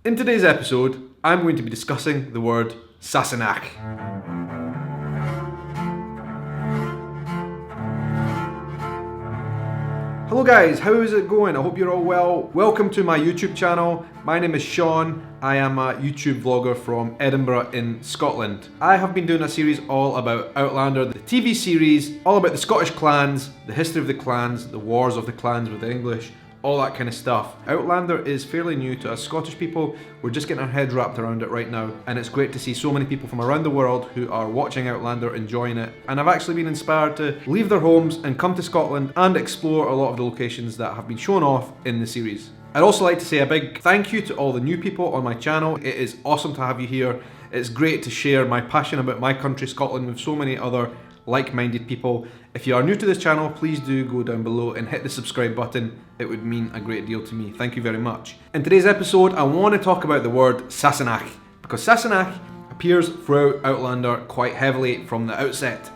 In today's episode, I'm going to be discussing the word Sassenach. Hello guys, how is it going? I hope you're all well. Welcome to my YouTube channel. My name is Shaun. I am a YouTube vlogger from Edinburgh in Scotland. I have been doing a series all about Outlander, the TV series, all about the Scottish clans, the history of the clans, the wars of the clans with the English, all that kind of stuff. Outlander is fairly new to us Scottish people. We're just getting our heads wrapped around it right now, and it's great to see so many people from around the world who are watching Outlander, enjoying it, and have actually been inspired to leave their homes and come to Scotland and explore a lot of the locations that have been shown off in the series. I'd also like to say a big thank you to all the new people on my channel. It is awesome to have you here. It's great to share my passion about my country, Scotland, with so many other like-minded people. If you are new to this channel, please do go down below and hit the subscribe button. It would mean a great deal to me. Thank you very much. In today's episode, I want to talk about the word Sassenach, because Sassenach appears throughout Outlander quite heavily from the outset.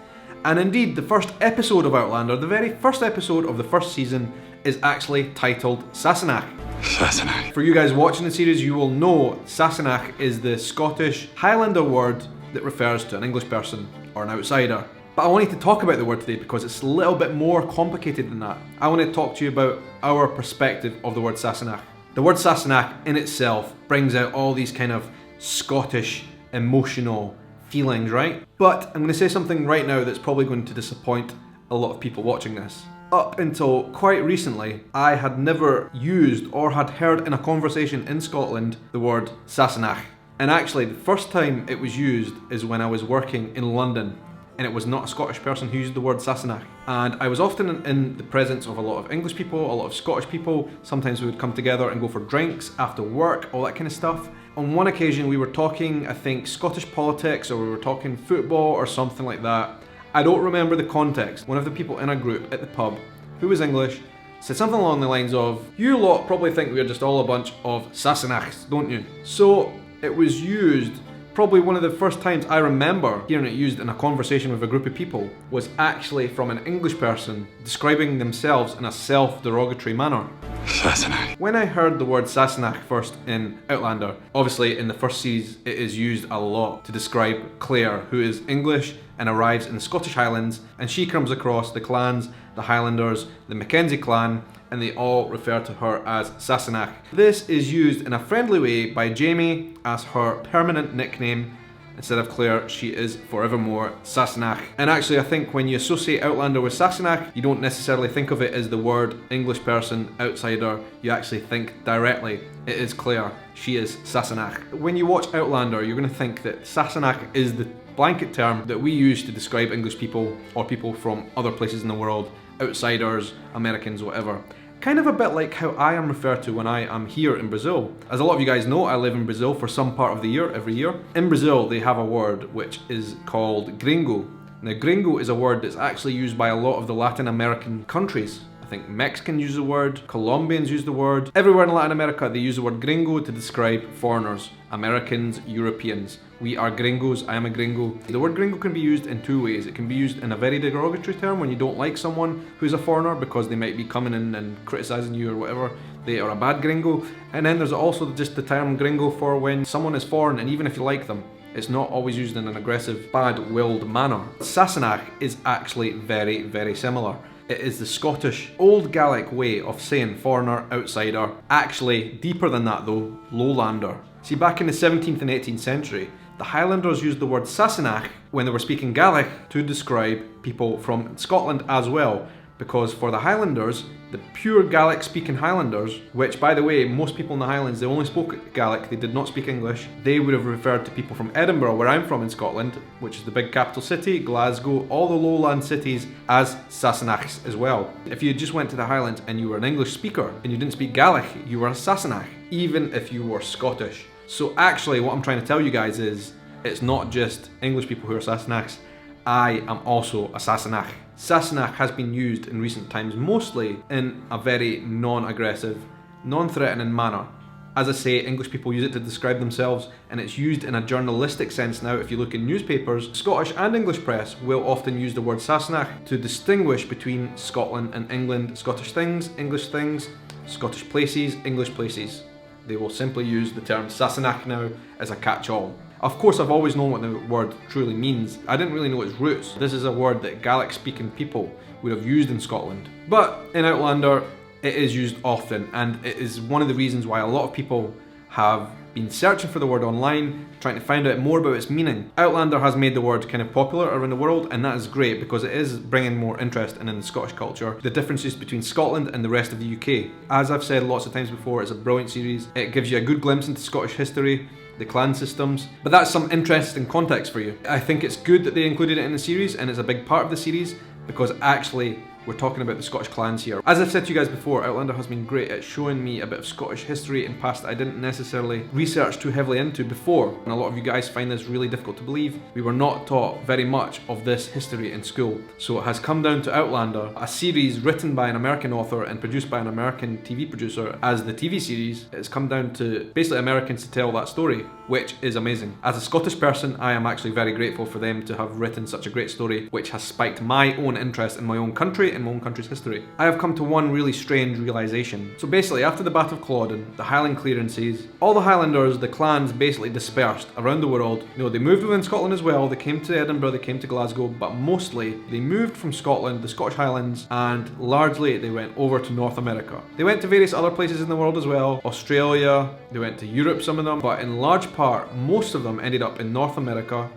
And indeed, the first episode of Outlander, the very first episode of the first season, is actually titled Sassenach. Sassenach. For you guys watching the series, you will know Sassenach is the Scottish Highlander word that refers to an English person or an outsider. But I wanted to talk about the word today because it's a little bit more complicated than that. I want to talk to you about our perspective of the word Sassenach. The word Sassenach in itself brings out all these kind of Scottish emotional feelings, right? But I'm going to say something right now that's probably going to disappoint a lot of people watching this. Up until quite recently, I had never used or had heard in a conversation in Scotland the word Sassenach. And actually, the first time it was used is when I was working in London, and it was not a Scottish person who used the word Sassenach. And I was often in the presence of a lot of English people, a lot of Scottish people. Sometimes we would come together and go for drinks after work, all that kind of stuff. On one occasion we were talking, I think, Scottish politics, or we were talking football or something like that. I don't remember the context. One of the people in a group at the pub, who was English, said something along the lines of, "You lot probably think we're just all a bunch of Sassenachs, don't you?" So it was used. Probably one of the first times I remember hearing it used in a conversation with a group of people was actually from an English person describing themselves in a self-derogatory manner. Sassenach. When I heard the word Sassenach first in Outlander, obviously in the first series it is used a lot to describe Claire, who is English and arrives in the Scottish Highlands, and she comes across the clans, the Highlanders, the Mackenzie clan, and they all refer to her as Sassenach. This is used in a friendly way by Jamie as her permanent nickname. Instead of Claire, she is forevermore Sassenach. And actually, I think when you associate Outlander with Sassenach, you don't necessarily think of it as the word English person, outsider. You actually think directly, it is Claire, she is Sassenach. When you watch Outlander, you're going to think that Sassenach is the blanket term that we use to describe English people or people from other places in the world, outsiders, Americans, whatever. Kind of a bit like how I am referred to when I am here in Brazil. As a lot of you guys know, I live in Brazil for some part of the year, every year. In Brazil, they have a word which is called gringo. Now, gringo is a word that's actually used by a lot of the Latin American countries. I think Mexicans use the word, Colombians use the word. Everywhere in Latin America, they use the word gringo to describe foreigners, Americans, Europeans. We are gringos, I am a gringo. The word gringo can be used in two ways. It can be used in a very derogatory term when you don't like someone who's a foreigner because they might be coming in and criticizing you or whatever. They are a bad gringo. And then there's also just the term gringo for when someone is foreign, and even if you like them, it's not always used in an aggressive, bad-willed manner. Sassenach is actually very, very similar. It is the Scottish Old Gaelic way of saying foreigner, outsider. Actually, deeper than that though, lowlander. See, back in the 17th and 18th century, the Highlanders used the word Sassenach when they were speaking Gaelic to describe people from Scotland as well. Because for the Highlanders, the pure Gaelic-speaking Highlanders, which by the way, most people in the Highlands, they only spoke Gaelic, they did not speak English, they would have referred to people from Edinburgh, where I'm from in Scotland, which is the big capital city, Glasgow, all the lowland cities, as Sassenachs as well. If you just went to the Highlands and you were an English speaker and you didn't speak Gaelic, you were a Sassenach, even if you were Scottish. So actually what I'm trying to tell you guys is, it's not just English people who are Sassenachs, I am also a Sassenach. Sassenach has been used in recent times mostly in a very non-aggressive, non-threatening manner. As I say, English people use it to describe themselves, and it's used in a journalistic sense now. If you look in newspapers, Scottish and English press will often use the word Sassenach to distinguish between Scotland and England. Scottish things, English things, Scottish places, English places. they will simply use the term Sassenach now as a catch-all. Of course, I've always known what the word truly means. I didn't really know its roots. This is a word that Gaelic-speaking people would have used in Scotland. But in Outlander, it is used often, and it is one of the reasons why a lot of people have been searching for the word online, trying to find out more about its meaning. Outlander has made the word kind of popular around the world, and that is great because it is bringing more interest in the Scottish culture, the differences between Scotland and the rest of the UK. As I've said lots of times before, it's a brilliant series. It gives you a good glimpse into Scottish history, the clan systems, but that's some interesting context for you. I think it's good that they included it in the series, and it's a big part of the series because actually we're talking about the Scottish clans here. As I've said to you guys before, Outlander has been great at showing me a bit of Scottish history and past that I didn't necessarily research too heavily into before. And a lot of you guys find this really difficult to believe. We were not taught very much of this history in school. So it has come down to Outlander, a series written by an American author and produced by an American TV producer as the TV series. It's come down to basically Americans to tell that story, which is amazing. As a Scottish person, I am actually very grateful for them to have written such a great story, which has spiked my own interest in my own country and my own country's history. I have come to one really strange realization. So basically, after the Battle of Culloden, the Highland clearances, all the Highlanders, the clans basically dispersed around the world. You know, they moved within Scotland as well, they came to Edinburgh, they came to Glasgow, but mostly they moved from Scotland, the Scottish Highlands, and largely they went over to North America. They went to various other places in the world as well, Australia, they went to Europe, some of them, but in large part, most of them ended up in North America,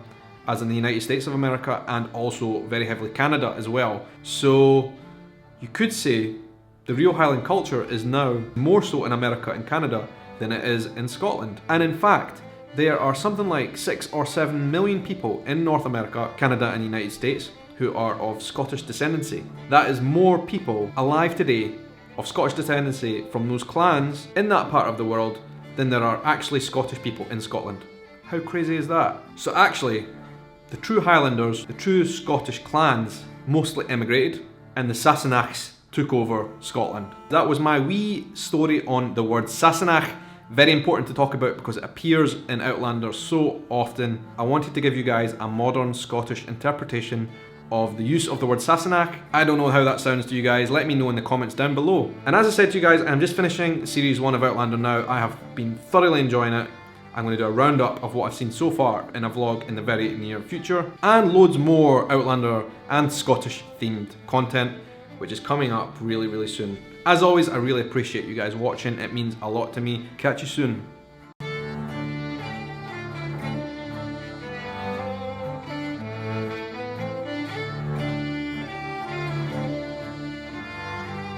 as in the United States of America, and also very heavily Canada as well. So you could say the real Highland culture is now more so in America and Canada than it is in Scotland. And in fact, there are something like 6 or 7 million people in North America, Canada and the United States who are of Scottish descendancy. That is more people alive today of Scottish descendancy from those clans in that part of the world than there are actually Scottish people in Scotland. How crazy is that? So actually, the true Highlanders, the true Scottish clans, mostly immigrated, and the Sassenachs took over Scotland. That was my wee story on the word Sassenach. Very important to talk about because it appears in Outlander so often. I wanted to give you guys a modern Scottish interpretation of the use of the word Sassenach. I don't know how that sounds to you guys. Let me know in the comments down below. And as I said to you guys, I'm just finishing series 1 of Outlander now. I have been thoroughly enjoying it. I'm going to do a roundup of what I've seen so far in a vlog in the very near future, and loads more Outlander and Scottish themed content, which is coming up really, really soon. As always, I really appreciate you guys watching. It means a lot to me. Catch you soon.